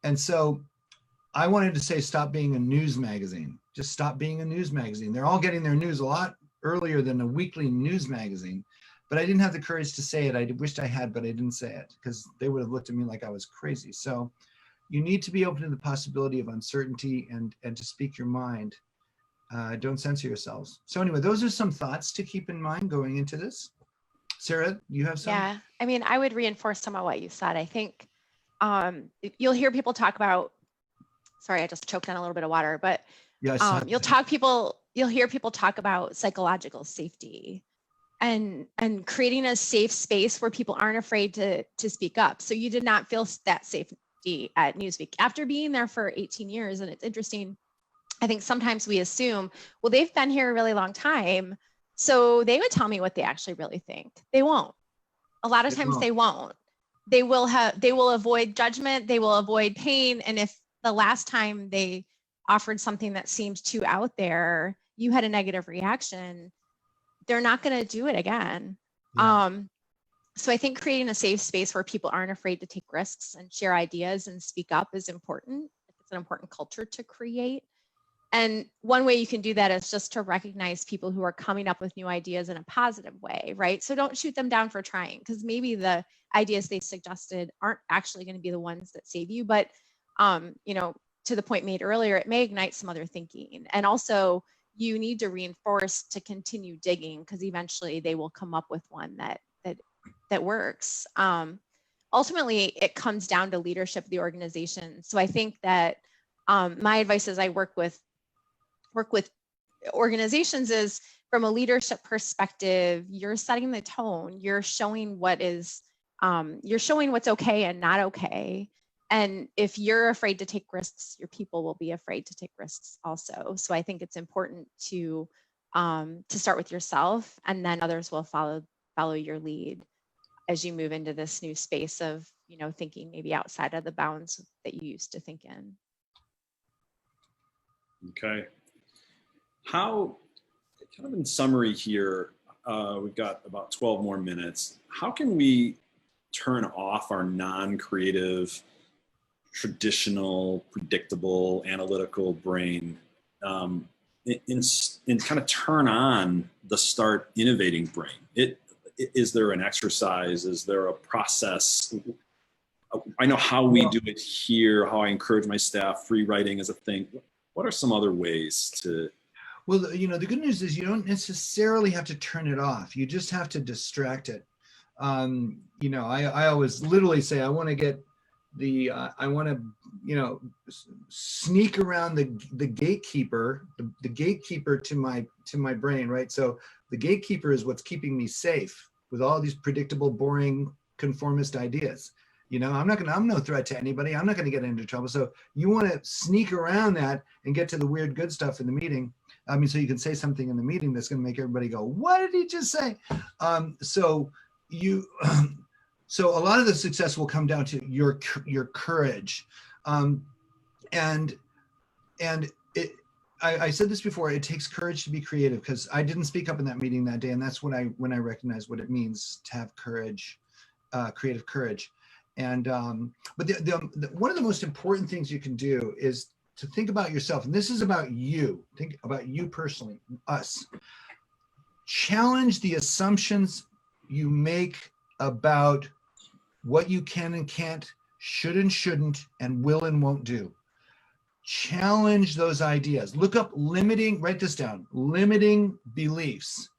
And so I wanted to say, stop being a news magazine. Just stop being a news magazine. They're all getting their news a lot earlier than a weekly news magazine. But I didn't have the courage to say it. I wished I had, but I didn't say it because they would have looked at me like I was crazy. So you need to be open to the possibility of uncertainty and to speak your mind. Don't censor yourselves. So anyway, those are some thoughts to keep in mind going into this. Sarah, you have some? Yeah, I mean, I would reinforce some of what you said. I think you'll hear people talk about, sorry, I just choked on a little bit of water, but yeah, you'll hear people talk about psychological safety and creating a safe space where people aren't afraid to speak up. So you did not feel that safety at Newsweek after being there for 18 years. And it's interesting. I think sometimes we assume, well, they've been here a really long time, so they would tell me what they actually really think. They won't. A lot of times they won't. They will avoid judgment. They will avoid pain. And if the last time they offered something that seemed too out there, you had a negative reaction, they're not going to do it again. Yeah. So I think creating a safe space where people aren't afraid to take risks and share ideas and speak up is important. It's an important culture to create. And one way you can do that is just to recognize people who are coming up with new ideas in a positive way, right? So don't shoot them down for trying, because maybe the ideas they suggested aren't actually going to be the ones that save you. But, to the point made earlier, it may ignite some other thinking. And also, you need to reinforce to continue digging, because eventually they will come up with one that works. Ultimately, it comes down to leadership of the organization. So I think that my advice as I work with organizations is, from a leadership perspective, you're setting the tone. You're showing what's okay and not okay. And if you're afraid to take risks, your people will be afraid to take risks also. So I think it's important to start with yourself, and then others will follow your lead as you move into this new space of, thinking maybe outside of the bounds that you used to think in. Okay. How, kind of in summary here, we've got about 12 more minutes. How can we turn off our non-creative, traditional, predictable, analytical brain and kind of turn on the start innovating brain? Is there an exercise? Is there a process? I know how we do it here, how I encourage my staff, free writing is a thing. What are some other ways to? Well, the good news is you don't necessarily have to turn it off. You just have to distract it. I always literally say, I want to get I want to, sneak around the gatekeeper, the gatekeeper to my brain, right? So the gatekeeper is what's keeping me safe with all these predictable, boring, conformist ideas. I'm no threat to anybody. I'm not going to get into trouble. So you want to sneak around that and get to the weird, good stuff in the meeting. So you can say something in the meeting that's going to make everybody go, what did he just say? So a lot of the success will come down to your courage. I said this before, it takes courage to be creative, because I didn't speak up in that meeting that day. And that's when I recognized what it means to have courage, creative courage. And but one of the most important things you can do is to think about yourself. And this is about you. Think about you personally, us. Challenge the assumptions you make about what you can and can't, should and shouldn't, and will and won't do. Challenge those ideas. Look up write this down, limiting beliefs.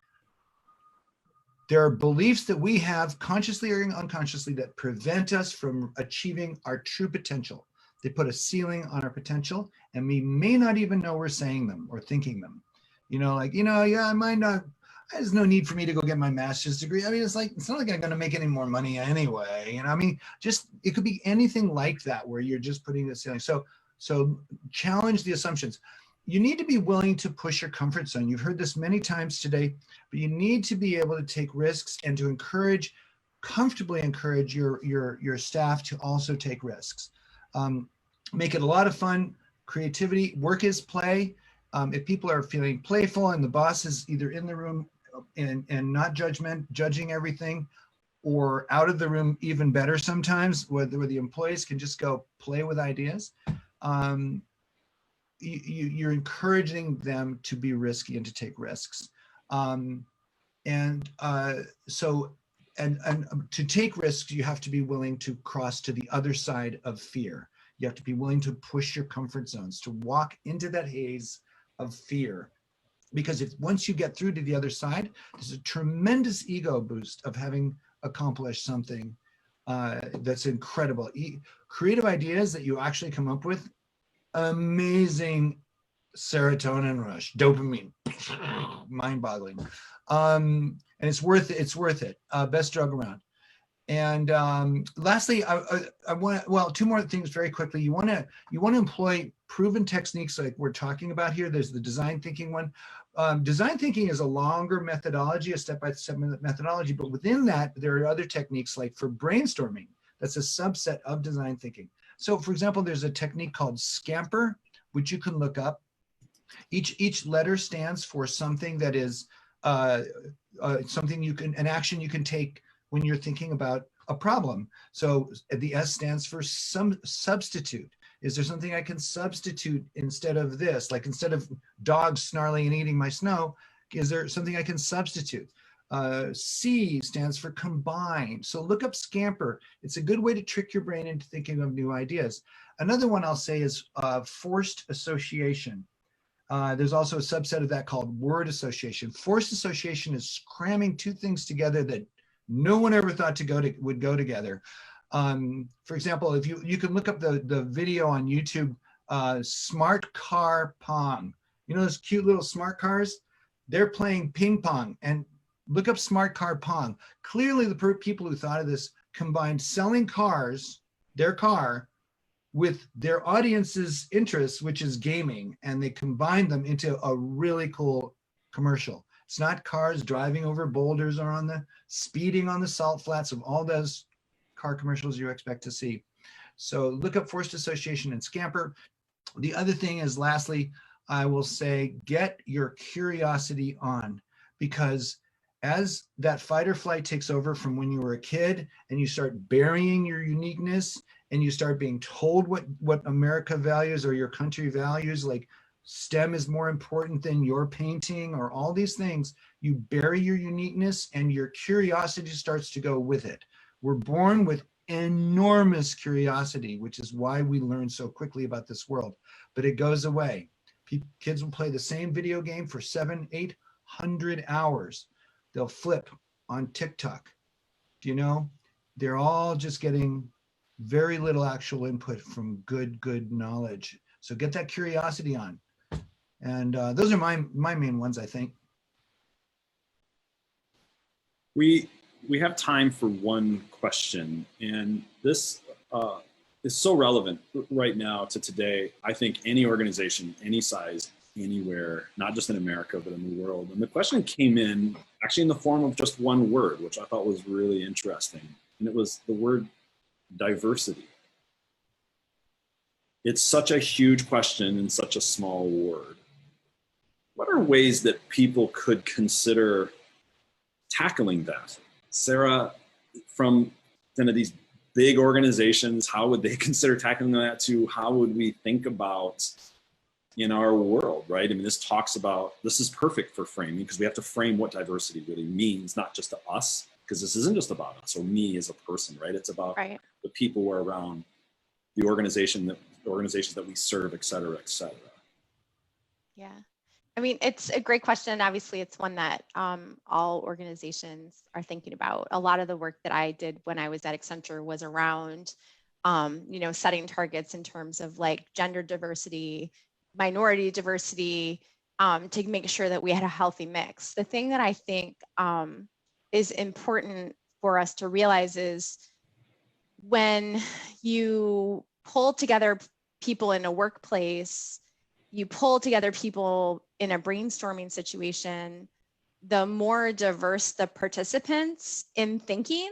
There are beliefs that we have consciously or unconsciously that prevent us from achieving our true potential. They put a ceiling on our potential, and we may not even know we're saying them or thinking them. Yeah, I might not, there's no need for me to go get my master's degree. I mean, it's not like I'm going to make any more money anyway. I mean, it could be anything like that where you're just putting the ceiling. So challenge the assumptions. You need to be willing to push your comfort zone. You've heard this many times today, but you need to be able to take risks and to comfortably encourage your staff to also take risks. Make it a lot of fun. Creativity, work is play. If people are feeling playful and the boss is either in the room and not judging everything, or out of the room, even better sometimes, where the employees can just go play with ideas. You're encouraging them to be risky and to take risks. And to take risks, you have to be willing to cross to the other side of fear. You have to be willing to push your comfort zones, to walk into that haze of fear. Because once you get through to the other side, there's a tremendous ego boost of having accomplished something that's incredible. Creative ideas that you actually come up with, amazing serotonin rush, dopamine, mind-boggling. And it's worth it. Best drug around. And lastly, I want two more things very quickly. You want to employ proven techniques like we're talking about here. There's the design thinking one. Design thinking is a longer methodology, a step-by-step methodology, but within that, there are other techniques like for brainstorming. That's a subset of design thinking. So for example, there's a technique called Scamper, which you can look up. Each letter stands for something that is an action you can take when you're thinking about a problem. So the S stands for substitute. Is there something I can substitute instead of this? Like instead of dogs snarling and eating my snow, is there something I can substitute? C stands for combine. So look up Scamper. It's a good way to trick your brain into thinking of new ideas. Another one I'll say is forced association. There's also a subset of that called word association. Forced association is cramming two things together that no one ever thought would go together. For example, if you can look up the video on YouTube, smart car pong. You know those cute little smart cars? They're playing ping pong, and look up smart car pong. Clearly the people who thought of this combined selling cars, their car, with their audience's interests, which is gaming, and they combined them into a really cool commercial. It's not cars driving over boulders or speeding on the salt flats of all those car commercials you expect to see. So look up forced association and Scamper. The other thing is, lastly, I will say, get your curiosity on, because as that fight or flight takes over from when you were a kid and you start burying your uniqueness and you start being told what America values or your country values, like STEM is more important than your painting or all these things, you bury your uniqueness and your curiosity starts to go with it. We're born with enormous curiosity, which is why we learn so quickly about this world, but it goes away. Kids will play the same video game for 700-800 hours. They'll flip on TikTok. Do you know? They're all just getting very little actual input from good knowledge. So get that curiosity on. And those are my main ones, I think. We have time for one question, and this is so relevant right now to today. I think any organization, any size, anywhere, not just in America, but in the world. And the question came in actually in the form of just one word, which I thought was really interesting. And it was the word diversity. It's such a huge question in such a small word. What are ways that people could consider tackling that? Sarah, from kind of these big organizations, how would they consider tackling that, to how would we think about in our world, right? I mean, this is perfect for framing, because we have to frame what diversity really means, not just to us, because this isn't just about us or me as a person, right? It's about the people who are around the organizations that we serve, et cetera, et cetera. Yeah. I mean, it's a great question. Obviously, it's one that all organizations are thinking about. A lot of the work that I did when I was at Accenture was around, setting targets in terms of like gender diversity, minority diversity, to make sure that we had a healthy mix. The thing that I think is important for us to realize is when you pull together people in a workplace, you pull together people in a brainstorming situation, the more diverse the participants in thinking,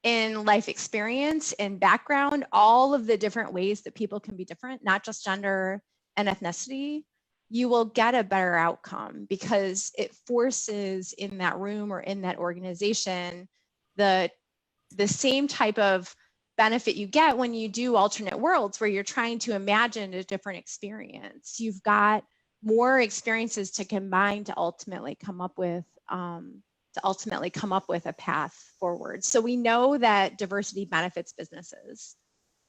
in life experience, in background, all of the different ways that people can be different, not just gender and ethnicity, you will get a better outcome because it forces in that room or in that organization the same type of benefit you get when you do alternate worlds where you're trying to imagine a different experience. You've got more experiences to combine to ultimately come up with a path forward. So we know that diversity benefits businesses.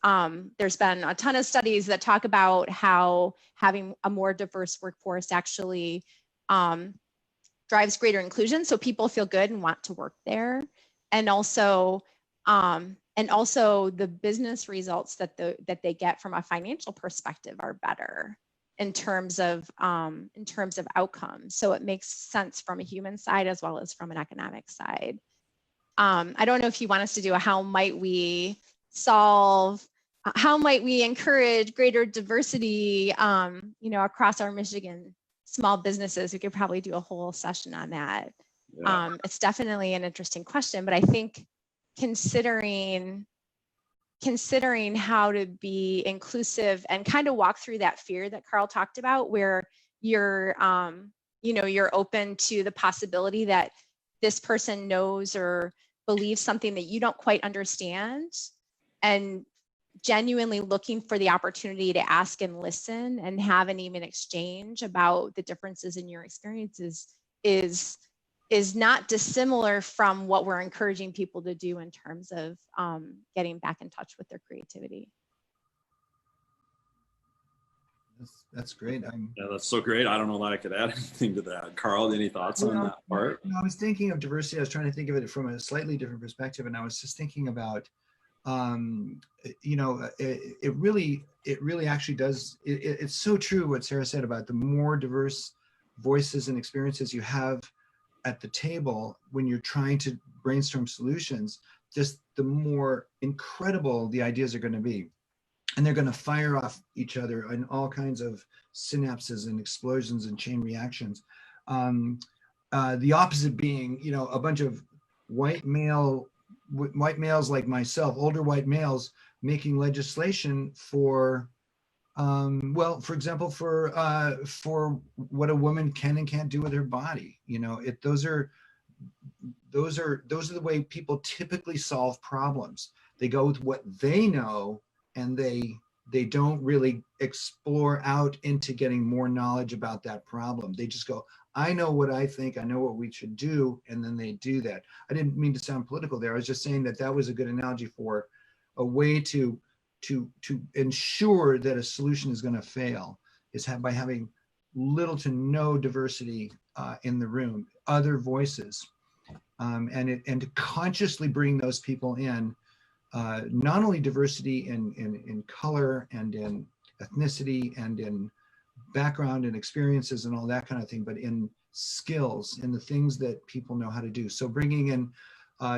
There's been a ton of studies that talk about how having a more diverse workforce actually drives greater inclusion, so people feel good and want to work there, and also the business results that they get from a financial perspective are better in terms of outcomes. So it makes sense from a human side as well as from an economic side. I don't know if you want us to do a how might we encourage greater diversity, across our Michigan small businesses. We could probably do a whole session on that. Yeah. It's definitely an interesting question, but I think considering how to be inclusive and kind of walk through that fear that Karl talked about, where you're open to the possibility that this person knows or believes something that you don't quite understand, and genuinely looking for the opportunity to ask and listen and have an even exchange about the differences in your experiences is not dissimilar from what we're encouraging people to do in terms of getting back in touch with their creativity. That's great. Yeah, that's so great. I don't know that I could add anything to that. Karl, any thoughts on that part? I was thinking of diversity. I was trying to think of it from a slightly different perspective, and I was just thinking about, it really actually does. It's so true what Sarah said about the more diverse voices and experiences you have at the table when you're trying to brainstorm solutions, just the more incredible the ideas are going to be. And they're going to fire off each other in all kinds of synapses and explosions and chain reactions. The opposite being, a bunch of white males like myself, older white males, making legislation for, for example, for what a woman can and can't do with her body. Those are the way people typically solve problems. They go with what they know, and they don't really explore out into getting more knowledge about that problem. They just go, I know what I think, I know what we should do, and then they do that. I didn't mean to sound political there. I was just saying that was a good analogy for a way to ensure that a solution is going to fail, is by having little to no diversity in the room, other voices, and to consciously bring those people in. Not only diversity in color and in ethnicity and in background and experiences and all that kind of thing, but in skills, in the things that people know how to do. So bringing in,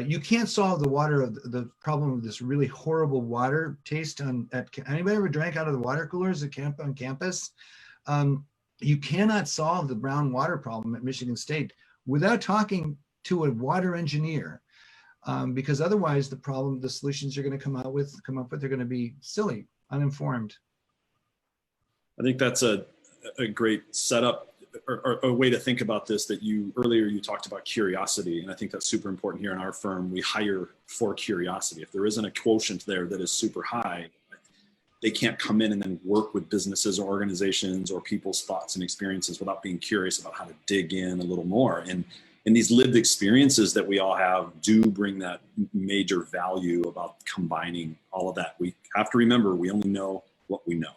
you can't solve the problem of this really horrible water taste anybody ever drank out of the water coolers on campus? You cannot solve the brown water problem at Michigan State without talking to a water engineer. Because otherwise the solutions you're going to come up with are going to be silly, uninformed. I think that's a great setup or a way to think about this, that earlier you talked about curiosity. And I think that's super important here in our firm. We hire for curiosity. If there isn't a quotient there that is super high, they can't come in and then work with businesses or organizations or people's thoughts and experiences without being curious about how to dig in a little more. And these lived experiences that we all have do bring that major value about combining all of that. We have to remember we only know what we know,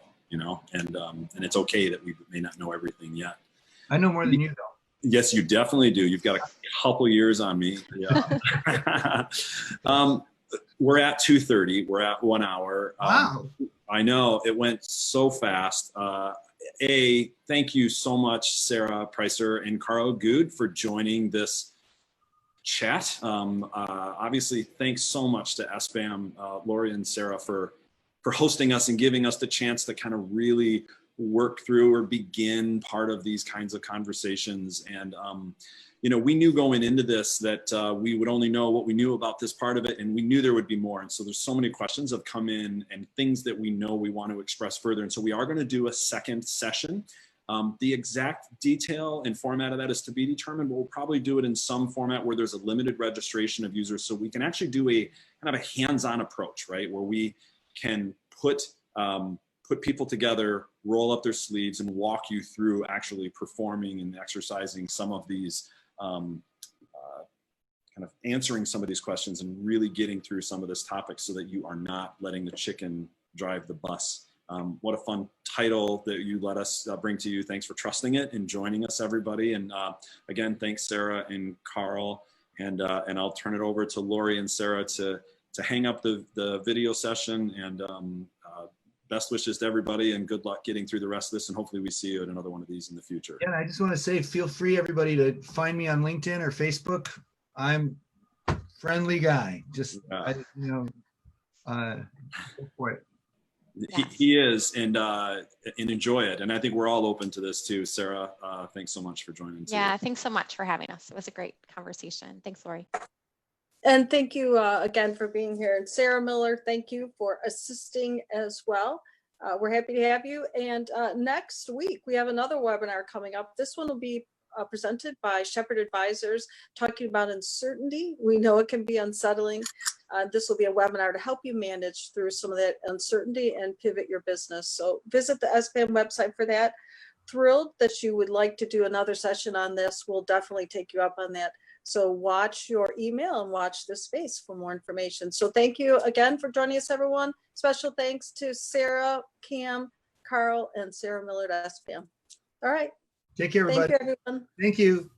and it's okay that we may not know everything yet. I know more than you though. Yes, you definitely do. You've got a couple years on me. Yeah. We're at 2:30. We're at 1 hour. Wow. I know it went so fast. Thank you so much, Sarah Preisser and Karl Gude, for joining this chat. Obviously, thanks so much to SBAM, Lori and Sarah, for hosting us and giving us the chance to kind of really work through or begin part of these kinds of conversations. And we knew going into this that we would only know what we knew about this part of it, and we knew there would be more. And so there's so many questions have come in and things that we know we want to express further. And so we are going to do a second session. The exact detail and format of that is to be determined, but we'll probably do it in some format where there's a limited registration of users, so we can actually do a kind of a hands-on approach, right? Where we can put people together, roll up their sleeves, and walk you through actually performing and exercising some of these, kind of answering some of these questions and really getting through some of this topic so that you are not letting the chicken drive the bus. What a fun title that you let us bring to you. Thanks for trusting it and joining us, everybody. And again, thanks, Sarah and Karl. And I'll turn it over to Lori and Sarah to hang up the video session. And best wishes to everybody, and good luck getting through the rest of this. And hopefully we see you at another one of these in the future. Yeah, and I just want to say, feel free, everybody, to find me on LinkedIn or Facebook. I'm a friendly guy. Just, go for it. He is, and enjoy it. And I think we're all open to this too. Sarah, thanks so much for joining. Yeah, thanks so much for having us. It was a great conversation. Thanks, Lori. And thank you again for being here. And Sarah Miller, thank you for assisting as well. We're happy to have you. And next week, we have another webinar coming up. This one will be presented by Shepherd Advisors, talking about uncertainty. We know it can be unsettling. This will be a webinar to help you manage through some of that uncertainty and pivot your business. So visit the SBAM website for that. Thrilled that you would like to do another session on this. We'll definitely take you up on that. So watch your email and watch this space for more information. So thank you again for joining us, everyone. Special thanks to Sarah, Cam, Karl, and Sarah Miller at SBAM. All right. Take care, everybody. Thank you, everyone. Thank you.